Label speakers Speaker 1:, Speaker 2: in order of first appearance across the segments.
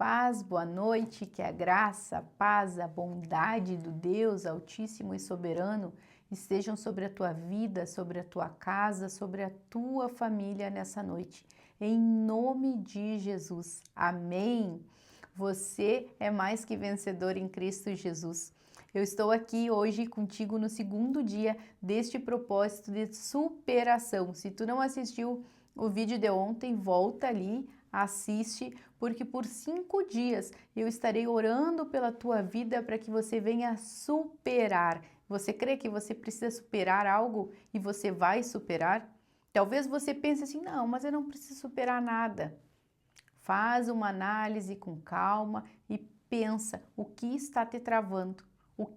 Speaker 1: paz, boa noite, que a graça, a paz, a bondade do Deus Altíssimo e Soberano estejam sobre a tua vida, sobre a tua casa, sobre a tua família nessa noite. Em nome de Jesus. Amém. Você é mais que vencedor em Cristo Jesus. Eu estou aqui hoje contigo no segundo dia deste propósito de superação. Se tu não assistiu o vídeo de ontem, volta ali, assiste, porque por 5 dias eu estarei orando pela tua vida para que você venha superar. Você crê que você precisa superar algo e você vai superar? Talvez você pense assim, não, mas eu não preciso superar nada. Faz uma análise com calma e pensa o que está te travando,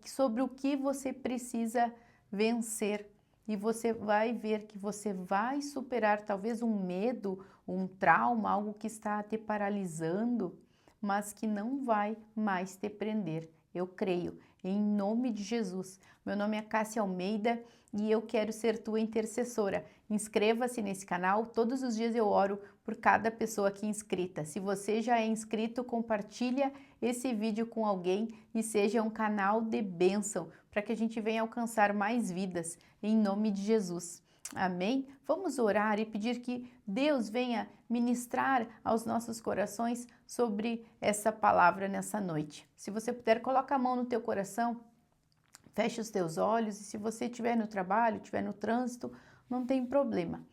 Speaker 1: sobre o que você precisa vencer. E você vai ver que você vai superar talvez um medo, um trauma, algo que está te paralisando, mas que não vai mais te prender. Eu creio, em nome de Jesus. Meu nome é Cássia Almeida e eu quero ser tua intercessora. Inscreva-se nesse canal, todos os dias eu oro por cada pessoa aqui inscrita. Se você já é inscrito, compartilha esse vídeo com alguém e seja um canal de bênção para que a gente venha alcançar mais vidas, em nome de Jesus. Amém? Vamos orar e pedir que Deus venha ministrar aos nossos corações sobre essa palavra nessa noite. Se você puder, coloca a mão no teu coração, feche os teus olhos e se você estiver no trabalho, estiver no trânsito, não tem problema.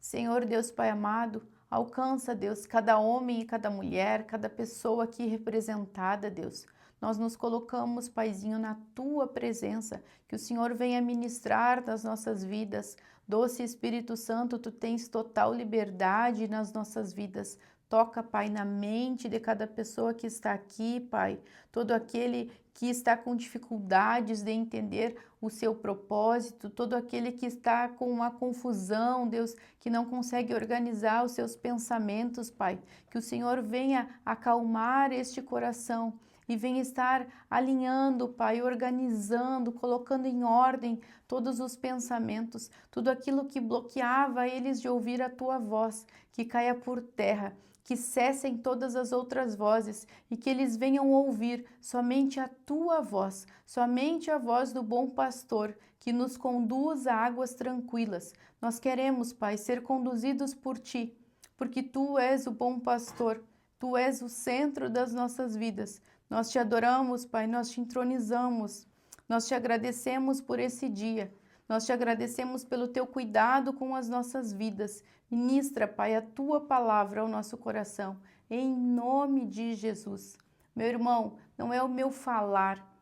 Speaker 1: Senhor Deus Pai amado, alcança, Deus, cada homem e cada mulher, cada pessoa aqui representada, Deus. Nós nos colocamos, Paizinho, na Tua presença, que o Senhor venha ministrar nas nossas vidas. Doce Espírito Santo, Tu tens total liberdade nas nossas vidas. Toca, Pai, na mente de cada pessoa que está aqui, Pai. Todo aquele que está com dificuldades de entender o seu propósito, todo aquele que está com uma confusão, Deus, que não consegue organizar os seus pensamentos, Pai. Que o Senhor venha acalmar este coração e venha estar alinhando, Pai, organizando, colocando em ordem todos os pensamentos, tudo aquilo que bloqueava eles de ouvir a Tua voz, que caia por terra, que cessem todas as outras vozes e que eles venham ouvir somente a Tua voz, somente a voz do bom pastor, que nos conduz a águas tranquilas. Nós queremos, Pai, ser conduzidos por Ti, porque Tu és o bom pastor, Tu és o centro das nossas vidas. Nós Te adoramos, Pai, nós Te entronizamos, nós Te agradecemos por esse dia. Nós Te agradecemos pelo Teu cuidado com as nossas vidas. Ministra, Pai, a Tua palavra ao nosso coração, em nome de Jesus. Meu irmão, não é o meu falar,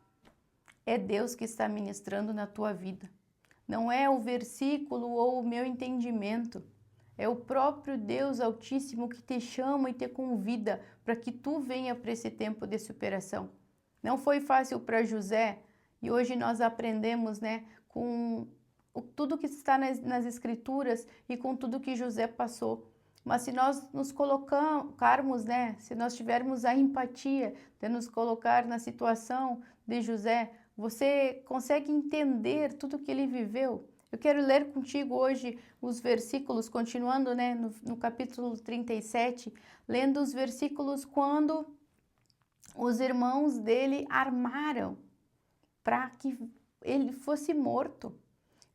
Speaker 1: é Deus que está ministrando na tua vida. Não é o versículo ou o meu entendimento. É o próprio Deus Altíssimo que te chama e te convida para que tu venha para esse tempo de superação. Não foi fácil para José e hoje nós aprendemos, né, com tudo que está nas Escrituras e com tudo que José passou. Mas se nós nos colocarmos, né, se nós tivermos a empatia de nos colocar na situação de José, você consegue entender tudo que ele viveu. Eu quero ler contigo hoje os versículos, continuando, né, no capítulo 37, lendo os versículos quando os irmãos dele armaram para que ele fosse morto.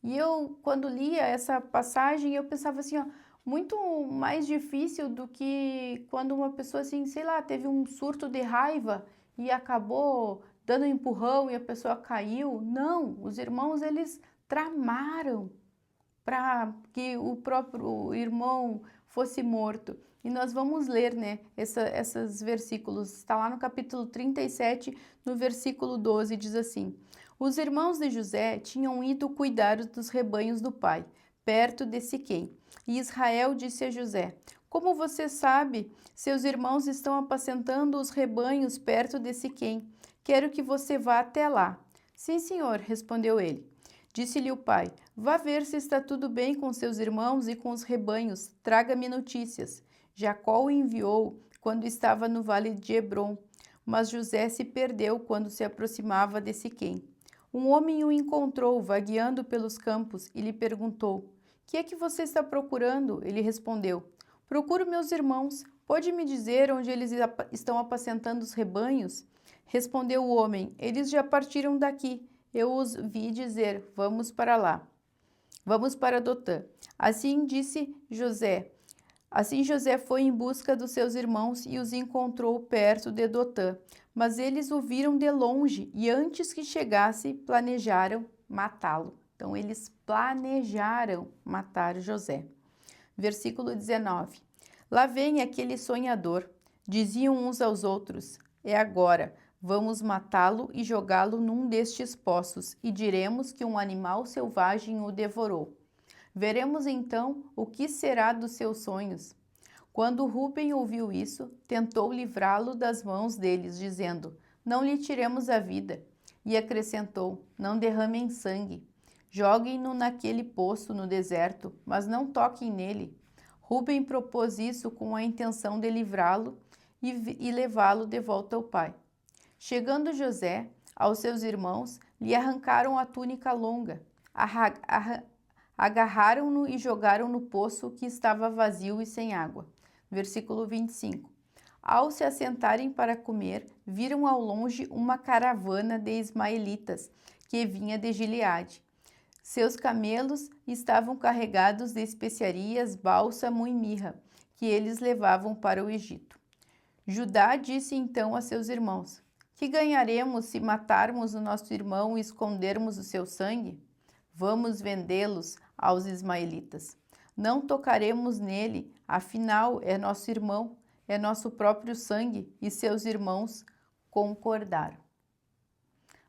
Speaker 1: E eu, quando lia essa passagem, eu pensava assim, ó, muito mais difícil do que quando uma pessoa, assim, sei lá, teve um surto de raiva e acabou dando um empurrão e a pessoa caiu. Não, os irmãos, eles tramaram para que o próprio irmão fosse morto. E nós vamos ler, né, esses versículos. Está lá no capítulo 37, no versículo 12, diz assim: Os irmãos de José tinham ido cuidar dos rebanhos do pai, perto de Siquém. E Israel disse a José: Como você sabe, seus irmãos estão apacentando os rebanhos perto de Siquém. Quero que você vá até lá. Sim, senhor, respondeu ele. Disse-lhe o pai: Vá ver se está tudo bem com seus irmãos e com os rebanhos. Traga-me notícias. Jacó o enviou quando estava no vale de Hebrom, mas José se perdeu quando se aproximava de Siquém. Um homem o encontrou vagueando pelos campos e lhe perguntou: Que é que você está procurando? Ele respondeu: Procuro meus irmãos, Pode me dizer onde eles estão apacentando os rebanhos? Respondeu o homem: Eles já partiram daqui. Eu os vi dizer: Vamos para lá. Vamos para Dotã. Assim José foi em busca dos seus irmãos e os encontrou perto de Dotã. Mas eles o viram de longe e antes que chegasse, planejaram matá-lo. Então, eles planejaram matar José. Versículo 19. Lá vem aquele sonhador. Diziam uns aos outros: É agora, vamos matá-lo e jogá-lo num destes poços, e diremos que um animal selvagem o devorou. Veremos então o que será dos seus sonhos. Quando Rúben ouviu isso, tentou livrá-lo das mãos deles, dizendo: Não lhe tiremos a vida. E acrescentou: Não derramem sangue. Joguem-no naquele poço no deserto, mas não toquem nele. Rúben propôs isso com a intenção de livrá-lo e levá-lo de volta ao pai. Chegando José aos seus irmãos, lhe arrancaram a túnica longa, agarraram-no e jogaram no poço que estava vazio e sem água. Versículo 25. Ao se assentarem para comer, viram ao longe uma caravana de ismaelitas que vinha de Gileade. Seus camelos estavam carregados de especiarias, bálsamo e mirra, que eles levavam para o Egito. Judá disse então a seus irmãos: Que ganharemos se matarmos o nosso irmão e escondermos o seu sangue? Vamos vendê-los aos ismaelitas. Não tocaremos nele, afinal é nosso irmão, é nosso próprio sangue. E seus irmãos concordaram.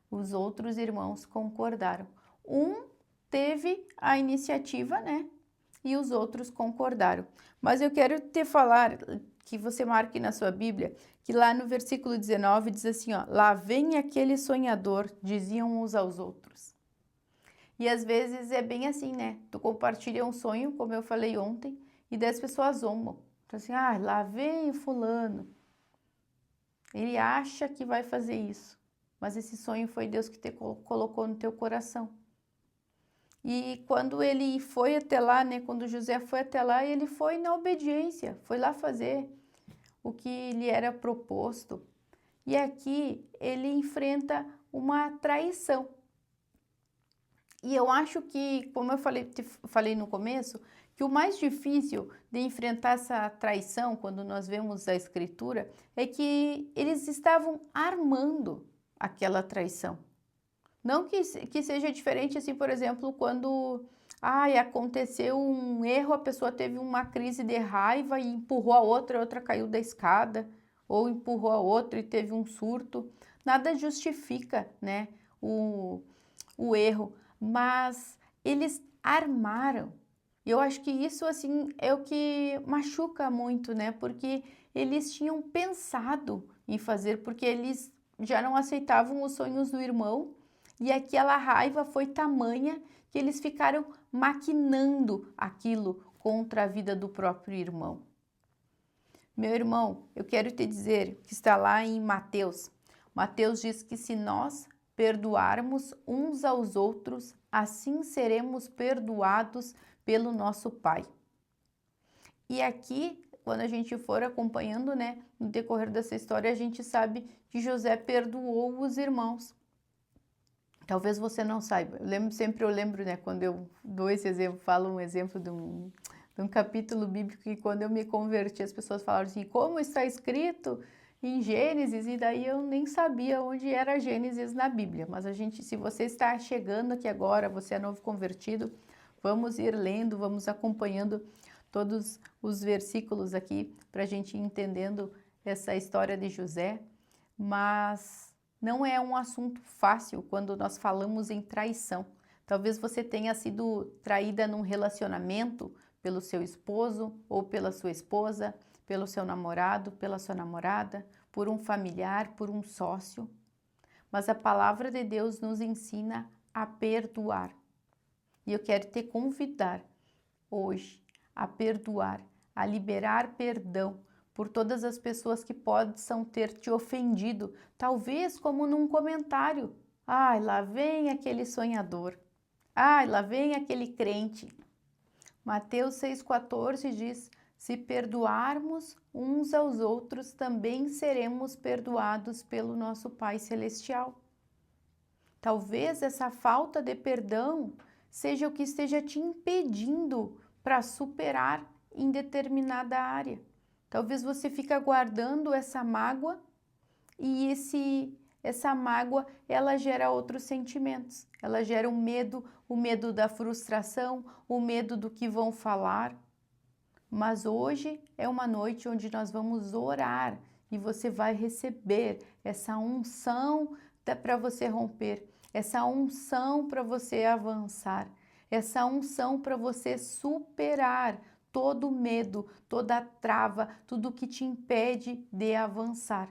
Speaker 1: Os outros irmãos concordaram. Um teve a iniciativa, né? E os outros concordaram. Mas eu quero te falar, que você marque na sua Bíblia, que lá no versículo 19 diz assim, ó: Lá vem aquele sonhador, diziam uns aos outros. E às vezes é bem assim, né? Tu compartilha um sonho, como eu falei ontem, e 10 pessoas zombam. Então assim, lá vem o fulano. Ele acha que vai fazer isso. Mas esse sonho foi Deus que te colocou no teu coração. E quando ele foi até lá, né? Quando José foi até lá, ele foi na obediência. Foi lá fazer o que lhe era proposto. E aqui ele enfrenta traição. E eu acho que, como eu falei no começo, que o mais difícil de enfrentar essa traição, quando nós vemos a Escritura, é que eles estavam armando aquela traição. Não que seja diferente, assim, por exemplo, quando aconteceu um erro, a pessoa teve uma crise de raiva e empurrou a outra caiu da escada, ou empurrou a outra e teve um surto. Nada justifica, né, o erro, mas eles armaram. Eu acho que isso, assim, é o que machuca muito, né, porque eles tinham pensado em fazer, porque eles já não aceitavam os sonhos do irmão, e aquela raiva foi tamanha que eles ficaram maquinando aquilo contra a vida do próprio irmão. Meu irmão, eu quero te dizer que está lá em Mateus. Mateus diz que se nós perdoarmos uns aos outros, assim seremos perdoados pelo nosso Pai. E aqui, quando a gente for acompanhando, né, no decorrer dessa história, a gente sabe que José perdoou os irmãos. Talvez você não saiba. Eu lembro, né, quando eu dou esse exemplo, falo um exemplo de um capítulo bíblico que quando eu me converti, as pessoas falaram assim, como está escrito em Gênesis, e daí eu nem sabia onde era Gênesis na Bíblia. Mas se você está chegando aqui agora, você é novo convertido, vamos ir lendo, vamos acompanhando todos os versículos aqui para a gente ir entendendo essa história de José, mas não é um assunto fácil quando nós falamos em traição. Talvez você tenha sido traída num relacionamento pelo seu esposo ou pela sua esposa, pelo seu namorado, pela sua namorada, por um familiar, por um sócio. Mas a palavra de Deus nos ensina a perdoar. E eu quero te convidar hoje a perdoar, a liberar perdão por todas as pessoas que possam ter te ofendido, talvez como num comentário. Lá vem aquele sonhador. Lá vem aquele crente. Mateus 6,14 diz: Se perdoarmos uns aos outros, também seremos perdoados pelo nosso Pai Celestial. Talvez essa falta de perdão seja o que esteja te impedindo para superar em determinada área. Talvez você fique guardando essa mágoa e essa mágoa, ela gera outros sentimentos. Ela gera o medo da frustração, o medo do que vão falar. Mas hoje é uma noite onde nós vamos orar e você vai receber essa unção para você romper, essa unção para você avançar, essa unção para você superar todo medo, toda trava, tudo que te impede de avançar.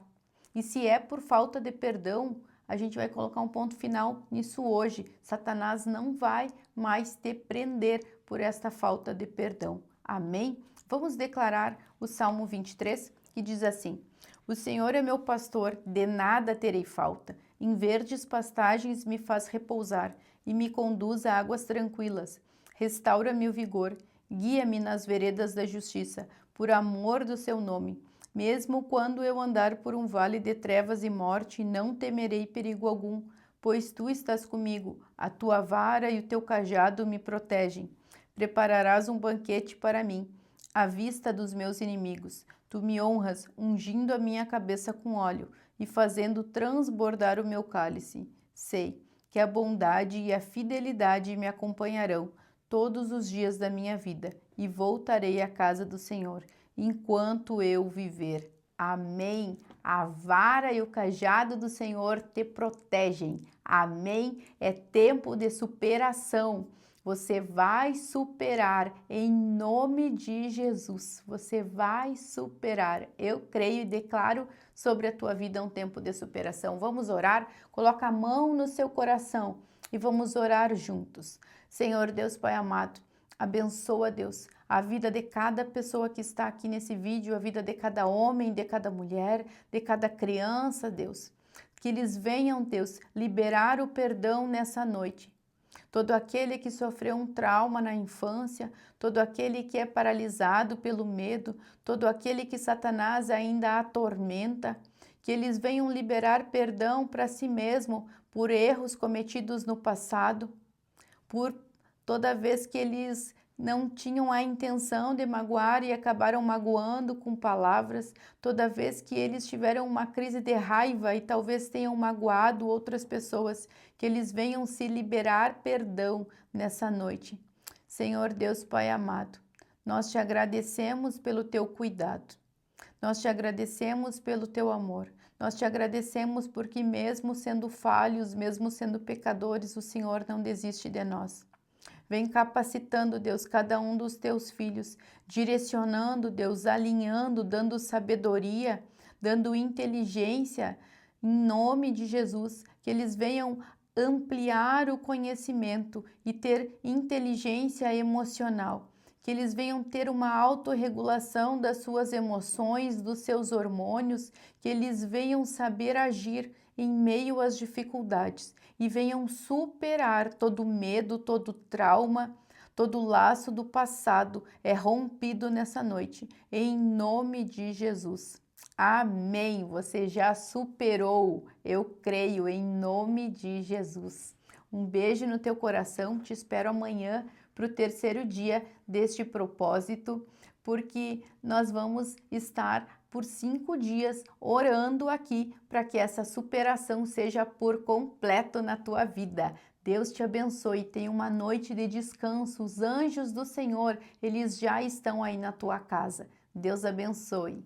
Speaker 1: E se é por falta de perdão, a gente vai colocar um ponto final nisso hoje. Satanás não vai mais te prender por esta falta de perdão. Amém? Vamos declarar o Salmo 23, que diz assim: O Senhor é meu pastor, de nada terei falta. Em verdes pastagens me faz repousar e me conduz a águas tranquilas. Restaura-me o vigor, guia-me nas veredas da justiça, por amor do seu nome. Mesmo quando eu andar por um vale de trevas e morte, não temerei perigo algum, pois tu estás comigo, a tua vara e o teu cajado me protegem. Prepararás um banquete para mim, à vista dos meus inimigos. Tu me honras, ungindo a minha cabeça com óleo e fazendo transbordar o meu cálice. Sei que a bondade e a fidelidade me acompanharão todos os dias da minha vida e voltarei à casa do Senhor enquanto eu viver. Amém. A vara e o cajado do Senhor te protegem. Amém. É tempo de superação. Você vai superar em nome de Jesus. Você vai superar. Eu creio e declaro sobre a tua vida um tempo de superação. Vamos orar? Coloca a mão no seu coração e vamos orar juntos. Senhor Deus Pai amado, abençoa, Deus, a vida de cada pessoa que está aqui nesse vídeo, a vida de cada homem, de cada mulher, de cada criança, Deus. Que eles venham, Deus, liberar o perdão nessa noite. Todo aquele que sofreu um trauma na infância, todo aquele que é paralisado pelo medo, todo aquele que Satanás ainda atormenta, que eles venham liberar perdão para si mesmo por erros cometidos no passado, por toda vez que eles não tinham a intenção de magoar e acabaram magoando com palavras, toda vez que eles tiveram uma crise de raiva e talvez tenham magoado outras pessoas, que eles venham se liberar perdão nessa noite. Senhor Deus Pai amado, nós te agradecemos pelo teu cuidado, nós te agradecemos pelo teu amor, nós te agradecemos porque mesmo sendo falhos, mesmo sendo pecadores, o Senhor não desiste de nós. Vem capacitando, Deus, cada um dos teus filhos, direcionando, Deus, alinhando, dando sabedoria, dando inteligência, em nome de Jesus, que eles venham ampliar o conhecimento e ter inteligência emocional, que eles venham ter uma autorregulação das suas emoções, dos seus hormônios, que eles venham saber agir em meio às dificuldades e venham superar todo medo, todo trauma, todo laço do passado é rompido nessa noite, em nome de Jesus. Amém. Você já superou, eu creio, em nome de Jesus. Um beijo no teu coração, te espero amanhã para o terceiro dia deste propósito, porque nós vamos estar por 5 dias orando aqui para que essa superação seja por completo na tua vida. Deus te abençoe, tenha uma noite de descanso. Os anjos do Senhor, eles já estão aí na tua casa. Deus abençoe.